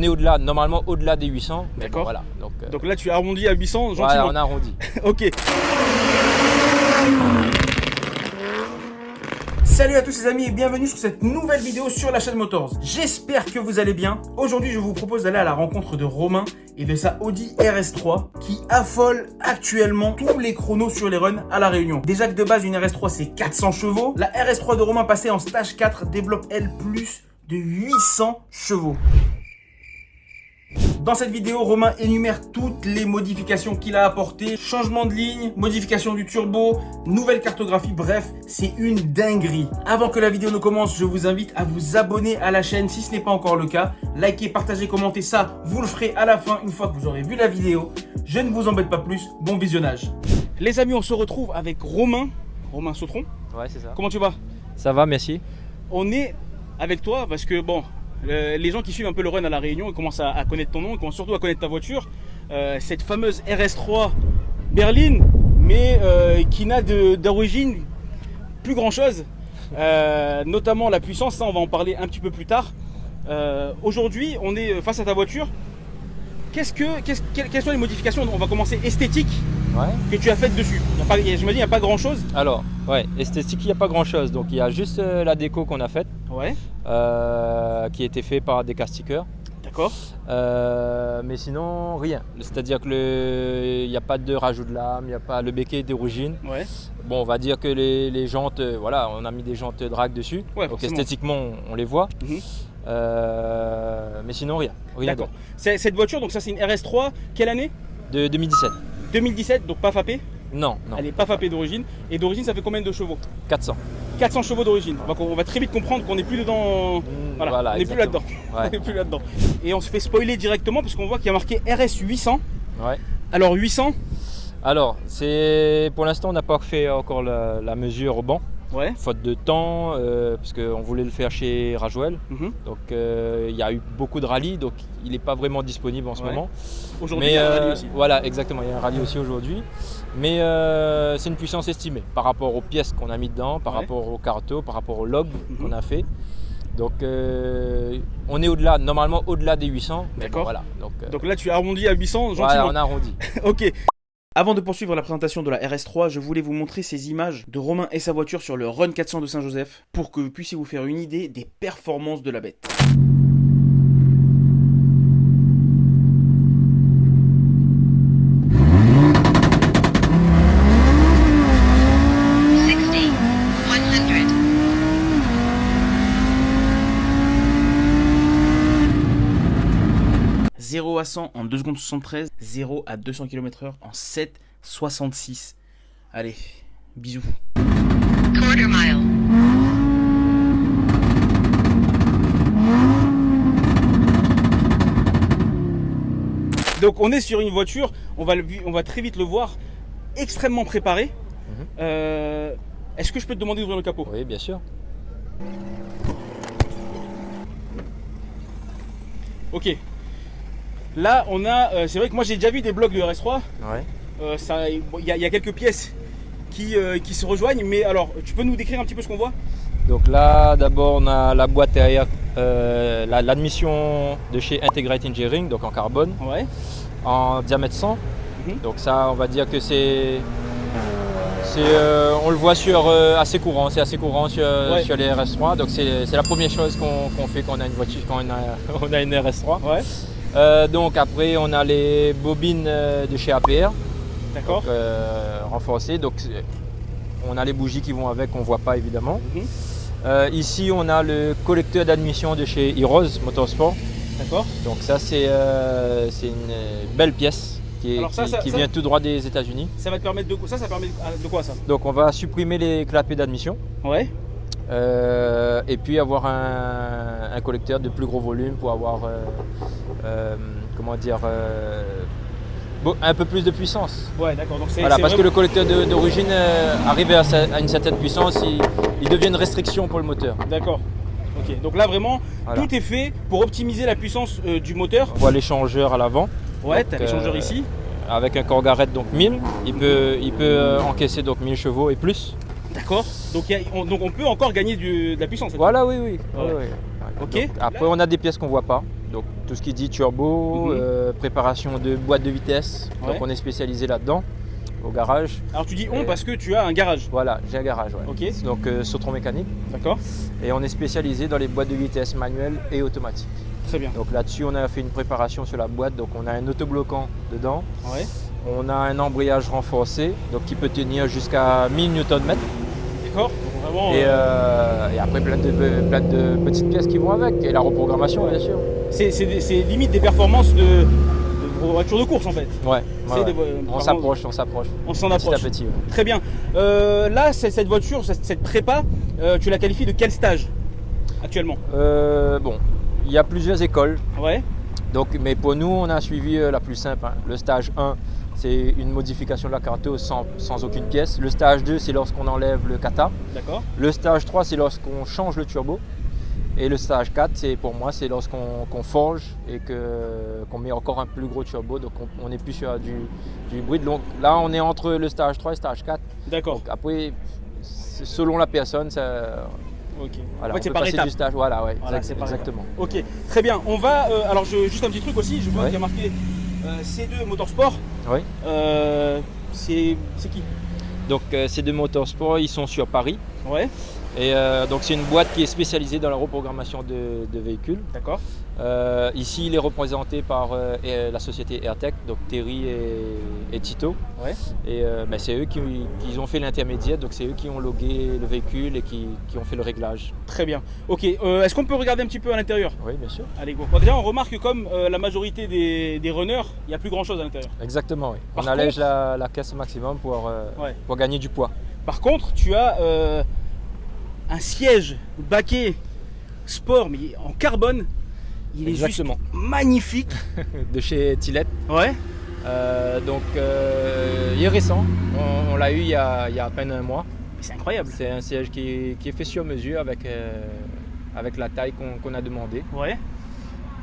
est au-delà, normalement au-delà des 800. D'accord. Bon, voilà. Donc là, tu as arrondi à 800 gentiment. Voilà, on a arrondi. Ok. Salut à tous les amis et bienvenue sur cette nouvelle vidéo sur la chaîne Motors. J'espère que vous allez bien. Aujourd'hui, je vous propose d'aller à la rencontre de Romain et de sa Audi RS3 qui affole actuellement tous les chronos sur les runs à La Réunion. Déjà que de base, une RS3 c'est 400 chevaux. La RS3 de Romain passée en stage 4 développe elle plus de 800 chevaux. Dans cette vidéo, Romain énumère toutes les modifications qu'il a apportées. Changement de ligne, modification du turbo, nouvelle cartographie, bref, c'est une dinguerie. Avant que la vidéo ne commence, je vous invite à vous abonner à la chaîne si ce n'est pas encore le cas. Likez, partagez, commentez ça, vous le ferez à la fin une fois que vous aurez vu la vidéo. Je ne vous embête pas plus, bon visionnage. Les amis, on se retrouve avec Romain Sautron. Ouais, c'est ça. Comment tu vas? Ça va, merci. On est avec toi parce que bon... les gens qui suivent un peu le run à La Réunion, ils commencent à connaître ton nom, ils commencent surtout à connaître ta voiture. Cette fameuse RS3 berline, mais qui n'a d'origine plus grand chose. Notamment la puissance, ça on va en parler un petit peu plus tard. Aujourd'hui, on est face à ta voiture. Quelles sont les modifications? On va commencer esthétique que tu as faites dessus. J'imagine qu'il n'y a pas grand chose. Alors, ouais, esthétique, il n'y a pas grand chose. Donc, il y a juste la déco qu'on a faite, qui a été faite par des castickers. D'accord. Mais sinon, rien. C'est-à-dire qu'il n'y a pas de rajout de lame, il n'y a pas le béquet d'origine. Ouais. Bon, on va dire que les jantes, voilà, on a mis des jantes drag dessus. Ouais, donc, forcément. esthétiquement, on les voit. Mais sinon, rien. D'accord. Cette voiture, donc ça c'est une RS3, quelle année? De 2017. 2017, donc pas FAP. Non. Elle n'est pas FAP d'origine. Et d'origine, ça fait combien de chevaux? 400. 400 chevaux d'origine. On va très vite comprendre qu'on n'est plus dedans. Voilà, on n'est plus là-dedans. Ouais. On n'est plus là-dedans. Et on se fait spoiler directement parce qu'on voit qu'il y a marqué RS 800. Ouais. Alors 800. Alors, pour l'instant, on n'a pas fait encore la mesure au banc. Ouais. Faute de temps, parce qu'on voulait le faire chez Rajoel. Donc il y a eu beaucoup de rallyes, donc il n'est pas vraiment disponible en ce moment. Aujourd'hui, il y a un rallye aussi. Voilà, exactement, il y a un rallye aussi aujourd'hui. Mais c'est une puissance estimée par rapport aux pièces qu'on a mis dedans, par rapport au carto, par rapport au log qu'on a fait. Donc on est au-delà, normalement au-delà des 800. D'accord. Bon, voilà, donc là, tu as arrondi à 800 gentiment. Voilà, on a arrondi. Ok. Avant de poursuivre la présentation de la RS3, je voulais vous montrer ces images de Romain et sa voiture sur le Run 400 de Saint-Joseph pour que vous puissiez vous faire une idée des performances de la bête. « 0 à 100 en 2 secondes 73, 0 à 200 km/h en 7,66. Allez, bisous. Quarter mile. Donc on est sur une voiture, on va très vite le voir, extrêmement préparée. Est-ce que je peux te demander d'ouvrir le capot? Oui, bien sûr. Ok. Là, on a. C'est vrai que moi j'ai déjà vu des blocs de RS3. Ouais. Il y a quelques pièces qui se rejoignent, mais alors, tu peux nous décrire un petit peu ce qu'on voit? Donc là, d'abord, on a la boîte derrière, l'admission de chez Integrate Engineering, donc en carbone, en diamètre 100. Donc ça, on va dire que on le voit assez courant, c'est assez courant sur les RS3. Donc c'est la première chose qu'on fait quand on a une voiture, quand on a une RS3. Donc après, on a les bobines de chez APR. D'accord. Renforcées. Donc on a les bougies qui vont avec, qu'on ne voit pas évidemment. Ici, on a le collecteur d'admission de chez Heroes Motorsport. D'accord. Donc ça, c'est une belle pièce qui vient tout droit des États-Unis. Ça va te permettre de quoi? Ça permet de quoi ça? Donc on va supprimer les clapets d'admission. Ouais. Et puis avoir un collecteur de plus gros volume pour avoir un peu plus de puissance. Ouais, d'accord. Voilà, parce que le collecteur d'origine, arrivé à une certaine puissance, il devient une restriction pour le moteur. D'accord. Ok. Donc là vraiment, tout est fait pour optimiser la puissance du moteur. On voit l'échangeur à l'avant. Ouais, tu as l'échangeur ici. Avec un corps garrette donc 1000, il peut encaisser donc 1000 chevaux et plus. D'accord. Donc on peut encore gagner de la puissance. Voilà, oui. Ok. Donc, après, on a des pièces qu'on voit pas. Donc tout ce qui dit turbo, préparation de boîte de vitesse. Ouais. Donc on est spécialisé là-dedans, au garage. Alors tu dis on parce que tu as un garage. Voilà, j'ai un garage. Ouais. Ok. Donc Sautron mécanique. D'accord. Et on est spécialisé dans les boîtes de vitesse manuelles et automatiques. Très bien. Donc là-dessus, on a fait une préparation sur la boîte. Donc on a un autobloquant dedans. Ouais. On a un embrayage renforcé, donc qui peut tenir jusqu'à 1000 Nm. D'accord. Donc vraiment. Et après plein de petites pièces qui vont avec. Et la reprogrammation, bien sûr. C'est limite des performances de voitures de course en fait. Ouais. C'est des On s'approche. On s'en Petit approche. à petit. Ouais. Très bien. Là, cette voiture, cette prépa, tu la qualifies de quel stage actuellement? Bon, il y a plusieurs écoles. Ouais. Donc, mais pour nous, on a suivi la plus simple. Hein. Le stage 1, c'est une modification de la carto sans aucune pièce. Le stage 2, c'est lorsqu'on enlève le kata. D'accord. Le stage 3, c'est lorsqu'on change le turbo. Et le stage 4, pour moi, c'est lorsqu'on forge et qu'on met encore un plus gros turbo. Donc on est plus sur du hybride. Donc là, on est entre le stage 3 et le stage 4. D'accord. Donc après, selon la personne, ça, Ok. voilà, En fait, c'est on peut par passer étapes. du stage. Voilà, ouais, Voilà, c'est par exactement. Ok. Très bien. On va. Alors, juste un petit truc aussi. Je vois Ouais. qu'il y a marqué C2 Motorsport. Oui. C'est qui? Donc ces deux motorsports, ils sont sur Paris. Ouais. Et donc c'est une boîte qui est spécialisée dans la reprogrammation de véhicules. D'accord. Ici, il est représenté par la société AirTech, donc Terry et Tito. Ouais. Et c'est eux qui ont fait l'intermédiaire, donc c'est eux qui ont logué le véhicule et qui ont fait le réglage. Très bien. Ok. Est-ce qu'on peut regarder un petit peu à l'intérieur? Oui, bien sûr. Allez, go. Bon, déjà, on remarque que comme la majorité des runners, il n'y a plus grand chose à l'intérieur. Exactement, oui. Par On allège contre- la caisse au maximum pour Ouais. gagner du poids. Par contre, tu as un siège baquet sport, mais en carbone. Il est Exactement. juste magnifique. De chez Tillette. Ouais. Il est récent. On l'a eu il y a à peine un mois. C'est incroyable. C'est un siège qui est fait sur mesure avec la taille qu'on a demandé. Ouais.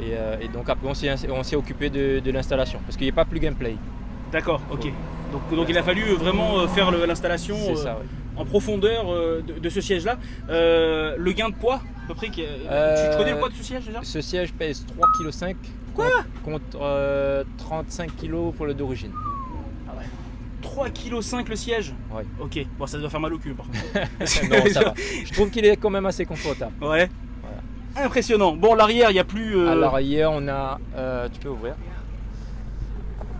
Et donc après on s'est occupé de l'installation parce qu'il n'y a pas plus gameplay. D'accord. Ok. Donc il a fallu vraiment faire l'installation C'est ça, oui. en profondeur de ce siège-là. Le gain de poids, à peu près. Tu connais le poids de ce siège déjà? Ce siège pèse 3,5 kg contre 35 kg pour le d'origine. 3,5 kg le siège. Ouais. Ok. Bon, ça doit faire mal au cul par contre. Non, ça va. Je trouve qu'il est quand même assez confortable. Ouais. Impressionnant. Bon, l'arrière, il n'y a plus. À l'arrière, on a. Tu peux ouvrir.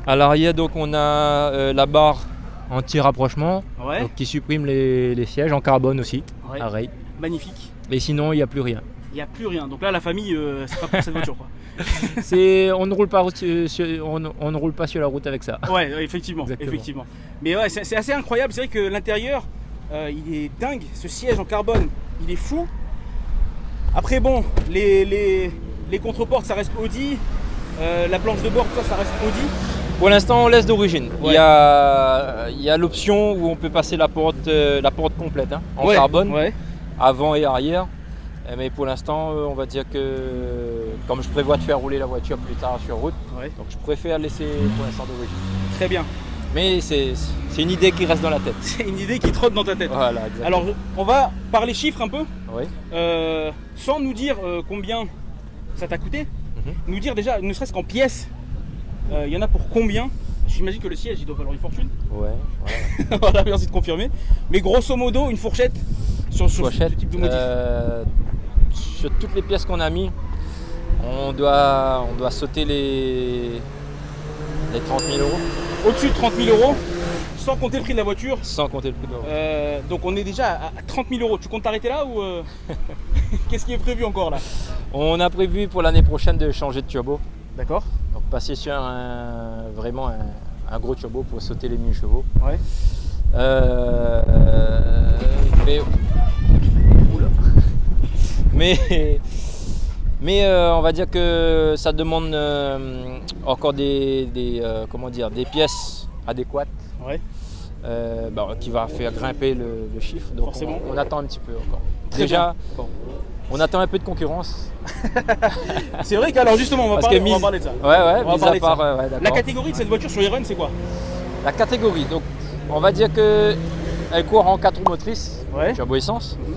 À l'arrière, donc, on a la barre anti-rapprochement Ouais. donc, qui supprime les sièges en carbone aussi. Ouais. Pareil. Magnifique. Et sinon, il n'y a plus rien. Il n'y a plus rien. Donc là, la famille, c'est pas pour cette voiture, quoi. On ne roule pas on ne roule pas sur la route avec ça. Ouais, effectivement. Exactement. Effectivement. Mais ouais, c'est assez incroyable. C'est vrai que l'intérieur, il est dingue. Ce siège en carbone, il est fou. Après, bon, les contreportes, ça reste Audi. La planche de bord, tout ça, ça reste Audi. Pour l'instant, on laisse d'origine. Ouais. Il y a l'option où on peut passer la porte complète hein, en Ouais, carbone, Ouais. avant et arrière. Mais pour l'instant, on va dire que comme je prévois de faire rouler la voiture plus tard sur route, Ouais. donc je préfère laisser pour l'instant d'origine. Très bien. Mais c'est une idée qui reste dans la tête. C'est une idée qui trotte dans ta tête. Voilà, exactement. Alors, on va parler chiffres un peu, Oui. sans nous dire combien ça t'a coûté. Mhm. Nous dire déjà, ne serait-ce qu'en pièces, il y en a pour combien. J'imagine que le siège, il doit valoir une fortune. Ouais, voilà. Voilà, merci de confirmer. Mais grosso modo, une fourchette sur ce Pochette, type de modif. sur toutes les pièces qu'on a mis, on doit sauter les 30 000 euros, Au-dessus de 30 000 euros, sans compter le prix de la voiture. sans compter le prix de l'euro. Donc on est déjà à 30 000 euros. Tu comptes t'arrêter là ou qu'est-ce qui est prévu encore là? On a prévu pour l'année prochaine de changer de turbo. D'accord. Donc passer sur vraiment un gros turbo pour sauter les 1000 chevaux. Ouais. Mais, oula. mais on va dire que ça demande encore des pièces adéquates Ouais. qui va faire grimper le chiffre. Donc Forcément. on attend un petit peu encore. Très Déjà, bien. Bon. on attend un peu de concurrence. C'est vrai qu'alors justement, on va parler de ça. Ouais, On va mis à parler de part, ça. ouais, La d'accord. catégorie de cette voiture sur les runs, c'est quoi? La catégorie, donc on va dire que elle court en 4 roues motrices, Ouais. turbo essence. Mhm.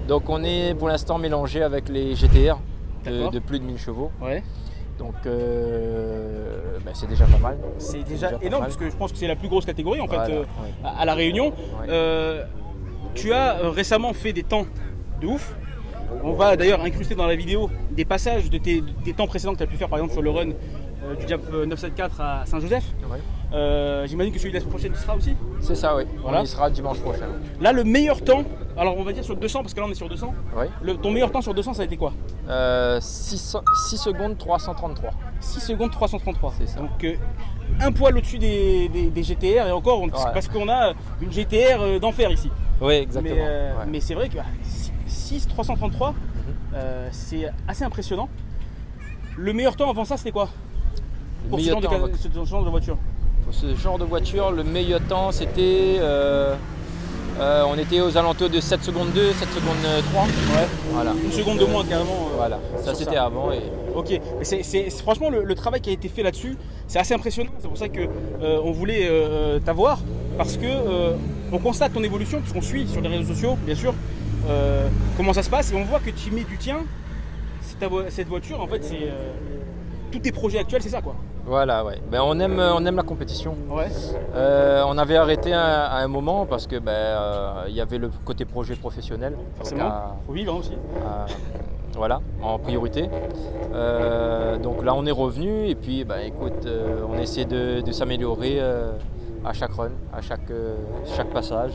Donc on est pour l'instant mélangé avec les GTR D'accord. de plus de 1000 chevaux. Ouais. Donc c'est déjà pas mal. C'est déjà pas énorme mal. parce que je pense que c'est la plus grosse catégorie en fait Voilà, ouais. à La Réunion. Ouais. Tu as récemment fait des temps de ouf. On va d'ailleurs incruster dans la vidéo des passages des temps précédents que tu as pu faire par exemple sur le run du Diap 974 à Saint-Joseph. Ouais. J'imagine que celui de la semaine prochaine tu seras aussi. C'est ça, oui. Voilà. On y sera dimanche prochain. Là le meilleur temps, alors on va dire sur le 200 parce que là on est sur 200. Oui. Ton meilleur temps sur 200 ça a été quoi? 6 secondes 333. 6 secondes 333. C'est ça. Donc un poil au-dessus des GTR et encore Ouais. parce qu'on a une GTR d'enfer ici. Oui, exactement. Ouais. Mais c'est vrai que 6 333 c'est assez impressionnant. Le meilleur temps avant ça c'était quoi? Le Pour ce meilleur genre, temps, ce genre de voiture. pour ce genre de voiture, le meilleur temps c'était. On était aux alentours de 7 secondes 2, 7 secondes 3. Ouais. Voilà. Une seconde de moins carrément. Voilà, ça sur c'était ça. avant. Et... Ok, mais franchement le travail qui a été fait là-dessus, c'est assez impressionnant. C'est pour ça que on voulait t'avoir parce que on constate ton évolution, puisqu'on suit sur les réseaux sociaux, bien sûr, comment ça se passe et on voit que tu mets du tien. Cette voiture, en fait, c'est tous tes projets actuels, c'est ça quoi. Voilà, ouais. Ben, on aime la compétition. Ouais. On avait arrêté à un moment parce que il y avait le côté projet professionnel. Forcément. Faut vivre hein, aussi. Voilà, en priorité. Donc là, on est revenu et puis, écoute, on essaie de s'améliorer à chaque run, à chaque passage.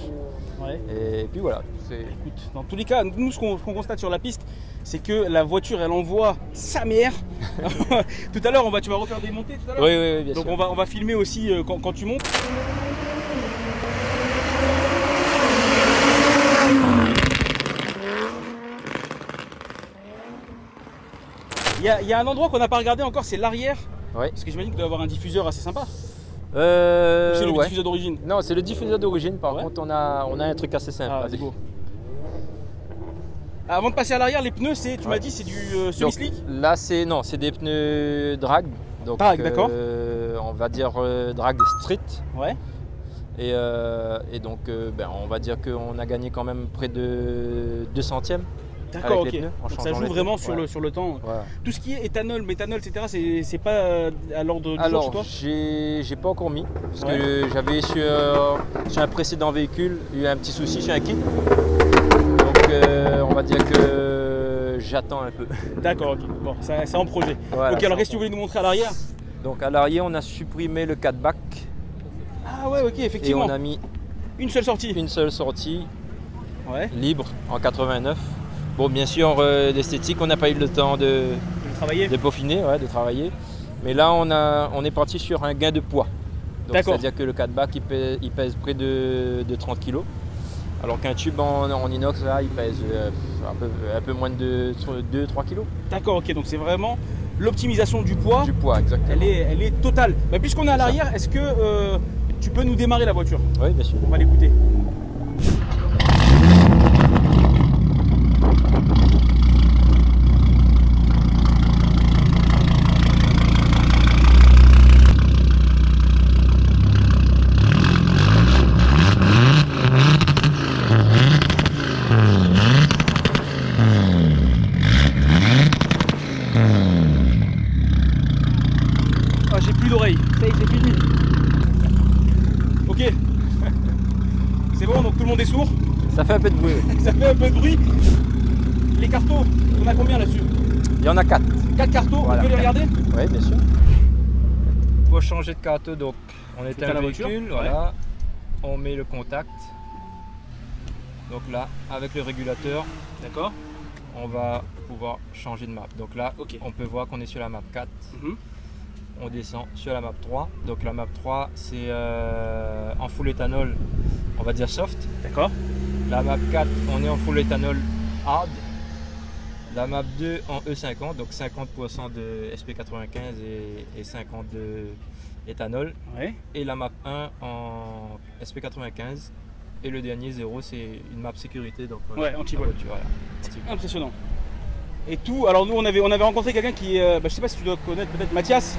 Ouais. Et puis voilà. Écoute, dans tous les cas, nous ce qu'on constate sur la piste, c'est que la voiture, elle envoie sa mère. Tout à l'heure, tu vas refaire des montées tout à l'heure. Oui, bien Donc sûr. on va filmer aussi quand tu montes. Il y a un endroit qu'on n'a pas regardé encore, c'est l'arrière. Oui. Parce que j'imagine qu'il doit y avoir un diffuseur assez sympa. Ou c'est le Ouais. diffuseur d'origine. Non, c'est le diffuseur d'origine. Par Ouais. contre, on a un truc assez simple. Ah, c'est beau. Avant de passer à l'arrière, les pneus, tu m'as dit, c'est du semi-slick. Là, c'est des pneus drag. Donc, Drag, d'accord. On va dire drag street. Ouais. Et donc, on va dire qu'on a gagné quand même près de 2 centièmes. D'accord, avec ok. les pneus, en Donc ça changeant joue les vraiment pneus. sur le temps. Voilà. Tout ce qui est éthanol, méthanol, etc., c'est pas à l'ordre du jour chez Alors, toi? j'ai pas encore mis parce Ouais. que j'avais sur un précédent véhicule eu un petit souci sur un kit. Donc, on va dire que j'attends un peu. D'accord, ok. Bon, c'est en projet. Voilà, ok, alors c'est qu'est-ce que tu voulais nous montrer à l'arrière? Donc, à l'arrière, on a supprimé le 4-back Ah ouais, ok, et effectivement. on a mis Une seule sortie. une seule sortie Ouais, libre en 89. Bon, bien sûr, l'esthétique, on n'a pas eu le temps de travailler. peaufiner, de travailler. Mais là, on est parti sur un gain de poids. Donc, D'accord. c'est-à-dire que le 4-back, il pèse près de 30 kg. Alors qu'un tube en inox, là, il pèse un peu moins de 2-3 kg. D'accord, ok, donc c'est vraiment l'optimisation du poids. Du poids, exactement. Elle est totale. Bah, puisqu'on est à l'arrière, est-ce que tu peux nous démarrer la voiture? Oui, bien sûr. On va l'écouter. Ah, j'ai plus d'oreilles. Ça y est, c'est fini. Ok. C'est bon, donc tout le monde est sourd. Ça fait un peu de bruit. Oui. Ça fait un peu de bruit. Les cartos, on a combien là-dessus? Il y en a 4. 4 cartos, Voilà. on peut les regarder? Oui, bien sûr. Pour changer de carte, donc on éteint la le voiture, véhicule, ouais. voilà. On met le contact. Donc là, avec le régulateur, D'accord. on va pouvoir changer de map. Donc là, Ok. on peut voir qu'on est sur la map 4. Mhm. On descend sur la map 3. Donc la map 3, c'est en full éthanol, on va dire soft. D'accord. La map 4, on est en full éthanol hard. La map 2 en E50, donc 50% de SP95 et 50 de éthanol. Ouais. Et la map 1 en SP95. Et le dernier 0, c'est une map sécurité. Donc, Ouais, anti-vol. la voiture, voilà. Anti-vol. Impressionnant. Et tout, alors nous on avait rencontré quelqu'un qui est, je sais pas si tu dois connaître peut-être Mathias,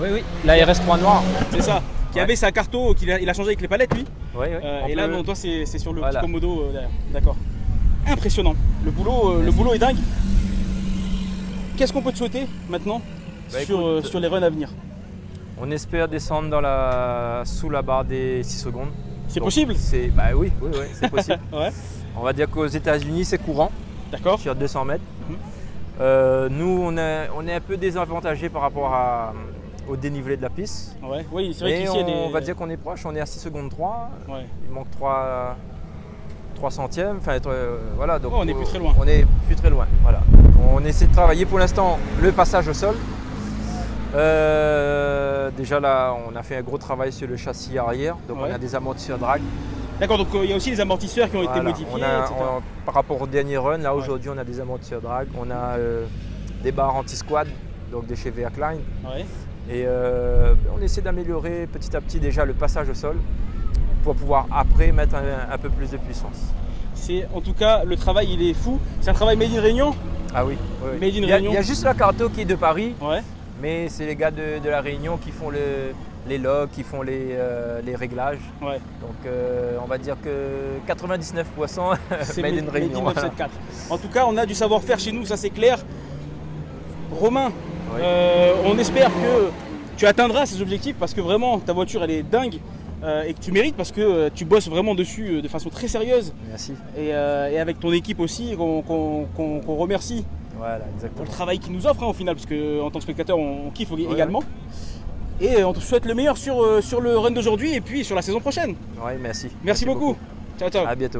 Oui. La RS3 noire. c'est ça, qui Ouais. avait sa carto, il a changé avec les palettes lui. Oui. Et là non, toi c'est sur le Voilà. petit Komodo derrière. D'accord. Impressionnant. Le boulot est dingue. qu'est-ce qu'on peut te souhaiter maintenant écoute, sur les runs à venir? On espère descendre sous la barre des 6 secondes. C'est Donc, possible? Oui, c'est possible. Ouais. On va dire qu'aux États-Unis, c'est courant D'accord. sur 200 mètres. Nous, on est un peu désavantagé par rapport au dénivelé de la piste. Ouais. Oui, c'est vrai Mais qu'ici, il y a des... on va dire qu'on est proche, on est à 6 secondes 3. Ouais. Il manque 3 centièmes. Enfin, voilà, donc Ouais, on n'est plus très loin. On est plus très loin. Voilà. On essaie de travailler pour l'instant le passage au sol. Déjà là, on a fait un gros travail sur le châssis arrière. Donc Ouais. on a des amortisseurs drag. D'accord, donc il y a aussi les amortisseurs qui ont été Voilà. modifiés, etc. Par rapport au dernier run, là aujourd'hui on a des amortisseurs drag, on a des barres anti-squad, donc de chez Veacline. Ouais. Et on essaie d'améliorer petit à petit déjà le passage au sol pour pouvoir après mettre un peu plus de puissance. En tout cas, le travail il est fou. C'est un travail made in Réunion? Ah oui, oui. Made in Il y a Réunion. juste la Carto qui est de Paris, Ouais. mais c'est les gars de la Réunion qui font les logs, qui font les réglages. Ouais. Donc on va dire que 99% C'est made in Réunion. 1974. En tout cas, on a du savoir-faire chez nous, ça c'est clair. Romain, Oui. on espère que tu atteindras ces objectifs parce que vraiment ta voiture elle est dingue et que tu mérites parce que tu bosses vraiment dessus de façon très sérieuse Merci. et avec ton équipe aussi qu'on remercie Voilà, pour exactement. le travail qu'ils nous offrent au final parce qu'en tant que spectateur on kiffe également. Et on te souhaite le meilleur sur le run d'aujourd'hui et puis sur la saison prochaine. Ouais, merci. Merci beaucoup. Ciao ciao. À bientôt.